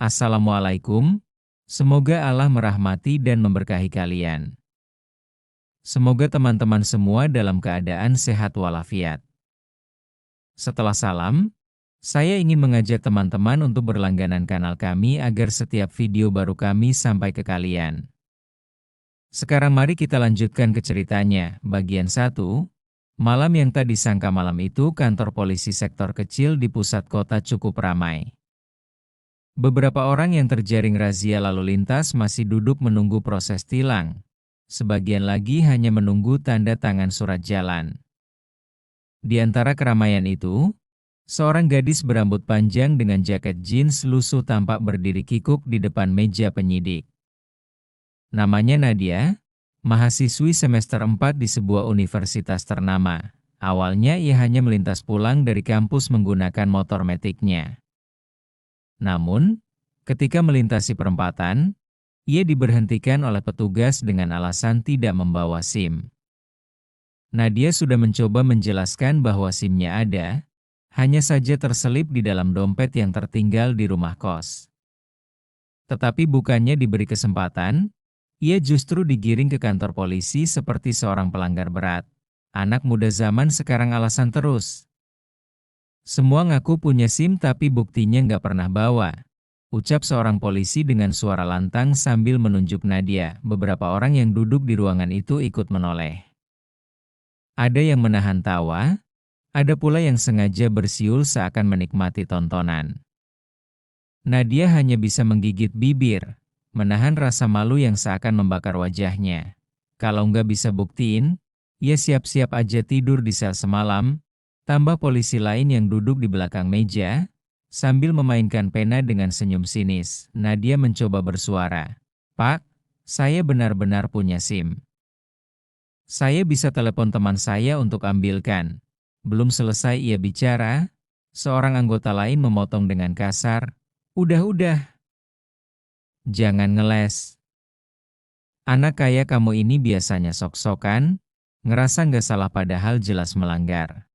Assalamualaikum, semoga Allah merahmati dan memberkahi kalian. Semoga teman-teman semua dalam keadaan sehat walafiat. Setelah salam, saya ingin mengajak teman-teman untuk berlangganan kanal kami agar setiap video baru kami sampai ke kalian. Sekarang mari kita lanjutkan ke ceritanya, bagian 1. Malam yang tak disangka malam itu kantor polisi sektor kecil di pusat kota cukup ramai. Beberapa orang yang terjaring razia lalu lintas masih duduk menunggu proses tilang. Sebagian lagi hanya menunggu tanda tangan surat jalan. Di antara keramaian itu, seorang gadis berambut panjang dengan jaket jeans lusuh tampak berdiri kikuk di depan meja penyidik. Namanya Nadia, mahasiswi semester 4 di sebuah universitas ternama. Awalnya ia hanya melintas pulang dari kampus menggunakan motor metiknya. Namun, ketika melintasi perempatan, ia diberhentikan oleh petugas dengan alasan tidak membawa SIM. Nadia sudah mencoba menjelaskan bahwa SIM-nya ada, hanya saja terselip di dalam dompet yang tertinggal di rumah kos. Tetapi bukannya diberi kesempatan, ia justru digiring ke kantor polisi seperti seorang pelanggar berat. Anak muda zaman sekarang alasan terus. Semua ngaku punya SIM tapi buktinya nggak pernah bawa. Ucap seorang polisi dengan suara lantang sambil menunjuk Nadia. Beberapa orang yang duduk di ruangan itu ikut menoleh. Ada yang menahan tawa, ada pula yang sengaja bersiul seakan menikmati tontonan. Nadia hanya bisa menggigit bibir, menahan rasa malu yang seakan membakar wajahnya. Kalau nggak bisa buktiin, ia siap-siap aja tidur di sel semalam, tambah polisi lain yang duduk di belakang meja. Sambil memainkan pena dengan senyum sinis, Nadia mencoba bersuara. "Pak, saya benar-benar punya SIM. Saya bisa telepon teman saya untuk ambilkan." Belum selesai ia bicara, seorang anggota lain memotong dengan kasar. Udah, jangan ngeles. Anak kaya kamu ini biasanya sok-sokan, ngerasa nggak salah padahal jelas melanggar."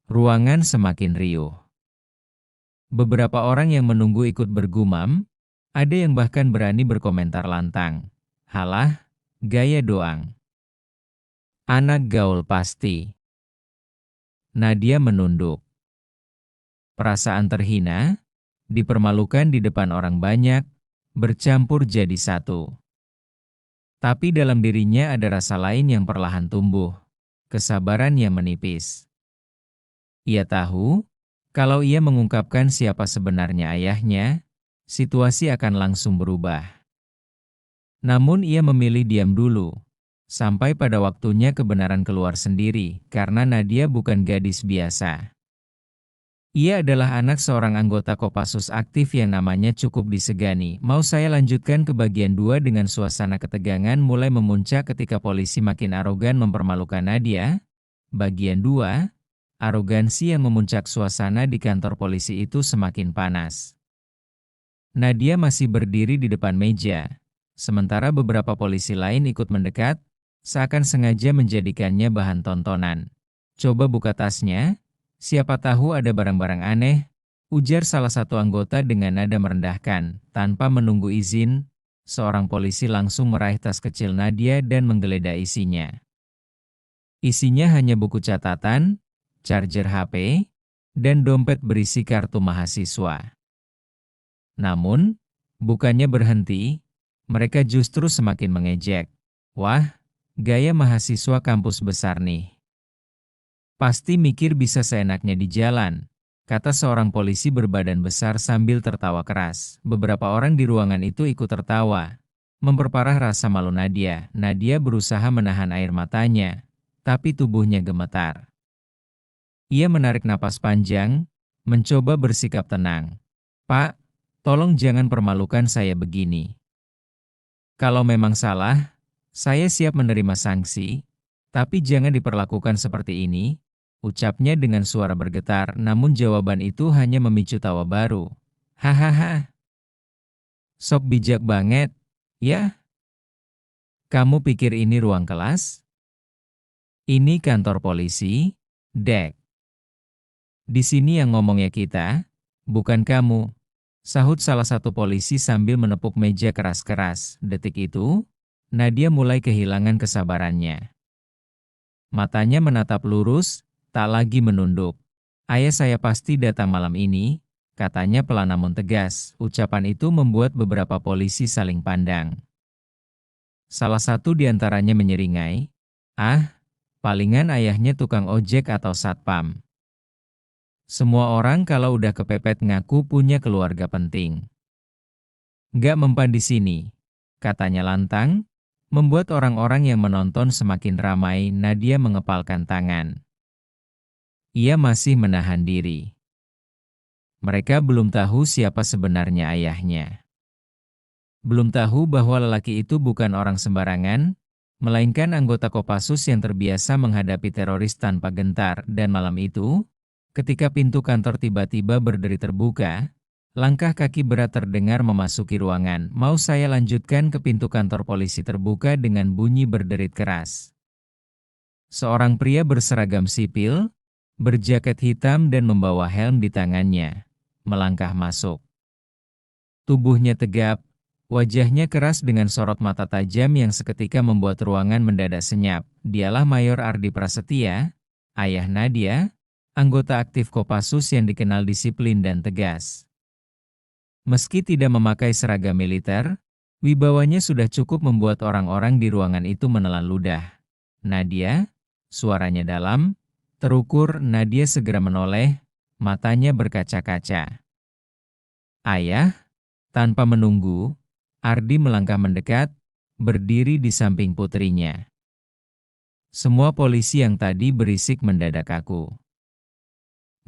Ruangan semakin riuh. Beberapa orang yang menunggu ikut bergumam, ada yang bahkan berani berkomentar lantang. "Halah, gaya doang. Anak gaul pasti." Nadia menunduk. Perasaan terhina, dipermalukan di depan orang banyak, bercampur jadi satu. Tapi dalam dirinya ada rasa lain yang perlahan tumbuh, kesabaran yang menipis. Ia tahu, kalau ia mengungkapkan siapa sebenarnya ayahnya, situasi akan langsung berubah. Namun ia memilih diam dulu, sampai pada waktunya kebenaran keluar sendiri, karena Nadia bukan gadis biasa. Ia adalah anak seorang anggota Kopassus aktif yang namanya cukup disegani. Mau saya lanjutkan ke bagian 2 dengan suasana ketegangan mulai memuncak ketika polisi makin arogan mempermalukan Nadia. Bagian 2. Arogansi yang memuncak suasana di kantor polisi itu semakin panas. Nadia masih berdiri di depan meja, sementara beberapa polisi lain ikut mendekat, seakan sengaja menjadikannya bahan tontonan. "Coba buka tasnya, siapa tahu ada barang-barang aneh," ujar salah satu anggota dengan nada merendahkan. Tanpa menunggu izin, seorang polisi langsung meraih tas kecil Nadia dan menggeledah isinya. Isinya hanya buku catatan, charger HP, dan dompet berisi kartu mahasiswa. Namun, bukannya berhenti, mereka justru semakin mengejek. "Wah, gaya mahasiswa kampus besar nih. Pasti mikir bisa seenaknya di jalan," kata seorang polisi berbadan besar sambil tertawa keras. Beberapa orang di ruangan itu ikut tertawa, memperparah rasa malu Nadia. Nadia berusaha menahan air matanya, tapi tubuhnya gemetar. Ia menarik napas panjang, mencoba bersikap tenang. "Pak, tolong jangan permalukan saya begini. Kalau memang salah, saya siap menerima sanksi, tapi jangan diperlakukan seperti ini," ucapnya dengan suara bergetar, namun jawaban itu hanya memicu tawa baru. "Hahaha, sok bijak banget, ya? Kamu pikir ini ruang kelas? Ini kantor polisi, Dek. Di sini yang ngomongnya kita, bukan kamu." Sahut salah satu polisi sambil menepuk meja keras-keras. Detik itu, Nadia mulai kehilangan kesabarannya. Matanya menatap lurus, tak lagi menunduk. "Ayah saya pasti datang malam ini," katanya pelan namun tegas. Ucapan itu membuat beberapa polisi saling pandang. Salah satu di antaranya menyeringai, "Ah, palingan ayahnya tukang ojek atau satpam. Semua orang kalau udah kepepet ngaku punya keluarga penting. Nggak mempan di sini," katanya lantang, membuat orang-orang yang menonton semakin ramai. Nadia mengepalkan tangan. Ia masih menahan diri. Mereka belum tahu siapa sebenarnya ayahnya. Belum tahu bahwa lelaki itu bukan orang sembarangan, melainkan anggota Kopassus yang terbiasa menghadapi teroris tanpa gentar. Dan malam itu, ketika pintu kantor tiba-tiba berderi terbuka, langkah kaki berat terdengar memasuki ruangan. "Mau saya lanjutkan ke pintu kantor polisi?" Terbuka dengan bunyi berderit keras. Seorang pria berseragam sipil, berjaket hitam dan membawa helm di tangannya, melangkah masuk. Tubuhnya tegap, wajahnya keras dengan sorot mata tajam yang seketika membuat ruangan mendadak senyap. Dialah Mayor Ardi Prasetya, ayah Nadia, anggota aktif Kopassus yang dikenal disiplin dan tegas. Meski tidak memakai seragam militer, wibawanya sudah cukup membuat orang-orang di ruangan itu menelan ludah. "Nadia?" Suaranya dalam, terukur. Nadia segera menoleh, matanya berkaca-kaca. "Ayah?" Tanpa menunggu, Ardi melangkah mendekat, berdiri di samping putrinya. Semua polisi yang tadi berisik mendadak kaku.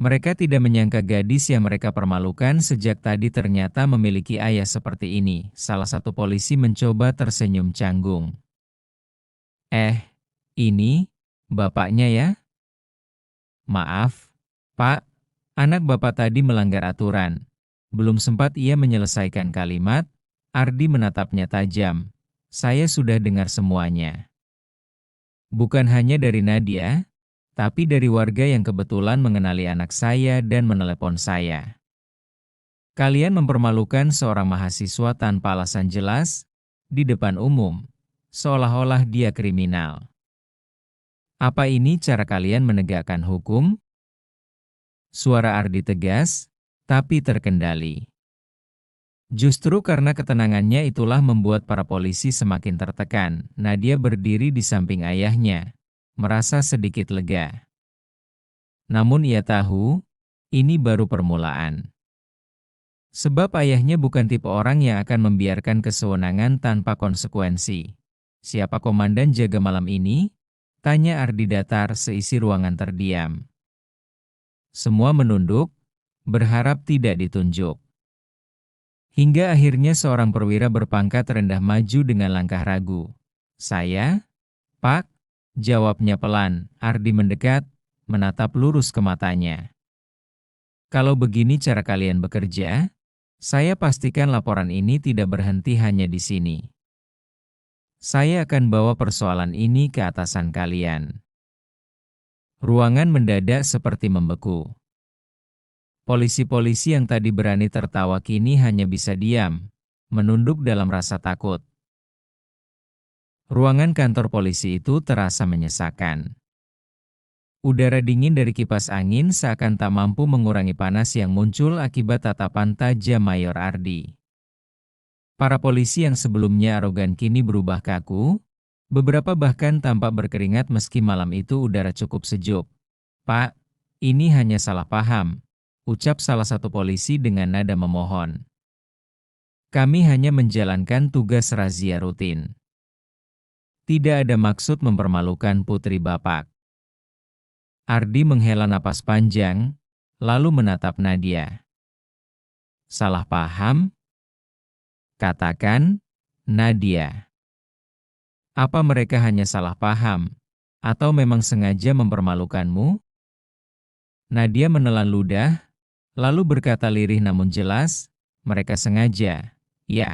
Mereka tidak menyangka gadis yang mereka permalukan sejak tadi ternyata memiliki ayah seperti ini. Salah satu polisi mencoba tersenyum canggung. Ini bapaknya ya?" "Maaf, Pak, anak Bapak tadi melanggar aturan." Belum sempat ia menyelesaikan kalimat, Ardi menatapnya tajam. "Saya sudah dengar semuanya. Bukan hanya dari Nadia, tapi dari warga yang kebetulan mengenali anak saya dan menelepon saya. Kalian mempermalukan seorang mahasiswa tanpa alasan jelas, di depan umum, seolah-olah dia kriminal. Apa ini cara kalian menegakkan hukum?" Suara Ardi tegas, tapi terkendali. Justru karena ketenangannya itulah membuat para polisi semakin tertekan. Nadia berdiri di samping ayahnya, merasa sedikit lega. Namun ia tahu, ini baru permulaan. Sebab ayahnya bukan tipe orang yang akan membiarkan kesewenangan tanpa konsekuensi. "Siapa komandan jaga malam ini?" tanya Ardi datar. Seisi ruangan terdiam. Semua menunduk, berharap tidak ditunjuk. Hingga akhirnya seorang perwira berpangkat rendah maju dengan langkah ragu. "Saya, Pak," jawabnya pelan. Ardi mendekat, menatap lurus ke matanya. "Kalau begini cara kalian bekerja, saya pastikan laporan ini tidak berhenti hanya di sini. Saya akan bawa persoalan ini ke atasan kalian." Ruangan mendadak seperti membeku. Polisi-polisi yang tadi berani tertawa kini hanya bisa diam, menunduk dalam rasa takut. Ruangan kantor polisi itu terasa menyesakan. Udara dingin dari kipas angin seakan tak mampu mengurangi panas yang muncul akibat tatapan tajam Mayor Ardi. Para polisi yang sebelumnya arogan kini berubah kaku, beberapa bahkan tampak berkeringat meski malam itu udara cukup sejuk. "Pak, ini hanya salah paham," ucap salah satu polisi dengan nada memohon. "Kami hanya menjalankan tugas razia rutin. Tidak ada maksud mempermalukan putri Bapak." Ardi menghela napas panjang, lalu menatap Nadia. "Salah paham? Katakan, Nadia. Apa mereka hanya salah paham, atau memang sengaja mempermalukanmu?" Nadia menelan ludah, lalu berkata lirih namun jelas, "Mereka sengaja, ya.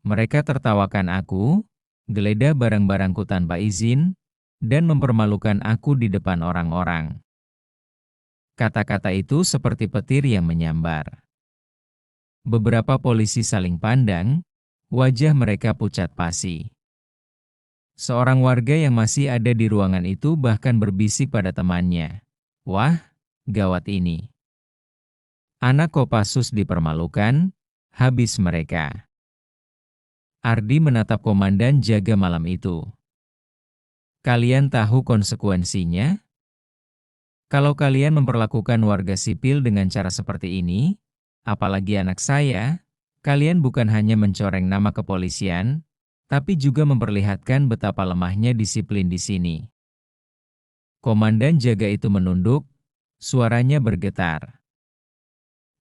Mereka tertawakan aku, geledah barang-barangku tanpa izin, dan mempermalukan aku di depan orang-orang." Kata-kata itu seperti petir yang menyambar. Beberapa polisi saling pandang, wajah mereka pucat pasi. Seorang warga yang masih ada di ruangan itu bahkan berbisik pada temannya. Wah, gawat ini. Anak Kopassus dipermalukan, habis mereka. Ardi menatap komandan jaga malam itu. Kalian tahu konsekuensinya? Kalau kalian memperlakukan warga sipil dengan cara seperti ini, apalagi anak saya, kalian bukan hanya mencoreng nama kepolisian, tapi juga memperlihatkan betapa lemahnya disiplin di sini. Komandan jaga itu menunduk, suaranya bergetar.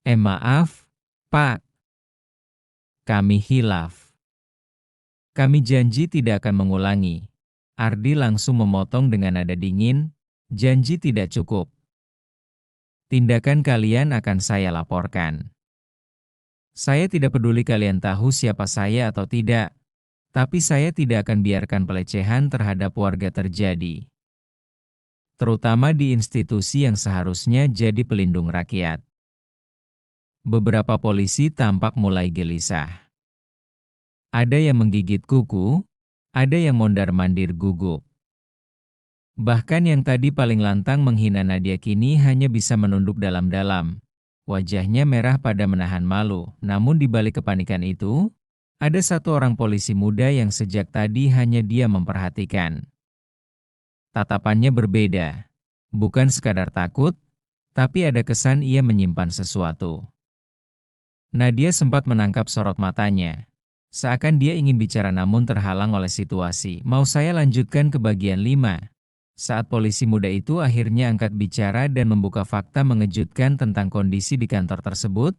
Maaf, Pak. Kami hilaf. Kami janji tidak akan mengulangi. Ardi langsung memotong dengan nada dingin, janji tidak cukup. Tindakan kalian akan saya laporkan. Saya tidak peduli kalian tahu siapa saya atau tidak, tapi saya tidak akan biarkan pelecehan terhadap warga terjadi. Terutama di institusi yang seharusnya jadi pelindung rakyat. Beberapa polisi tampak mulai gelisah. Ada yang menggigit kuku, ada yang mondar-mandir gugup. Bahkan yang tadi paling lantang menghina Nadia kini hanya bisa menunduk dalam-dalam. Wajahnya merah pada menahan malu, namun di balik kepanikan itu, ada satu orang polisi muda yang sejak tadi hanya dia memperhatikan. Tatapannya berbeda, bukan sekadar takut, tapi ada kesan ia menyimpan sesuatu. Nadia sempat menangkap sorot matanya. Seakan dia ingin bicara namun terhalang oleh situasi. Mau saya lanjutkan ke bagian 5. Saat polisi muda itu akhirnya angkat bicara dan membuka fakta mengejutkan tentang kondisi di kantor tersebut,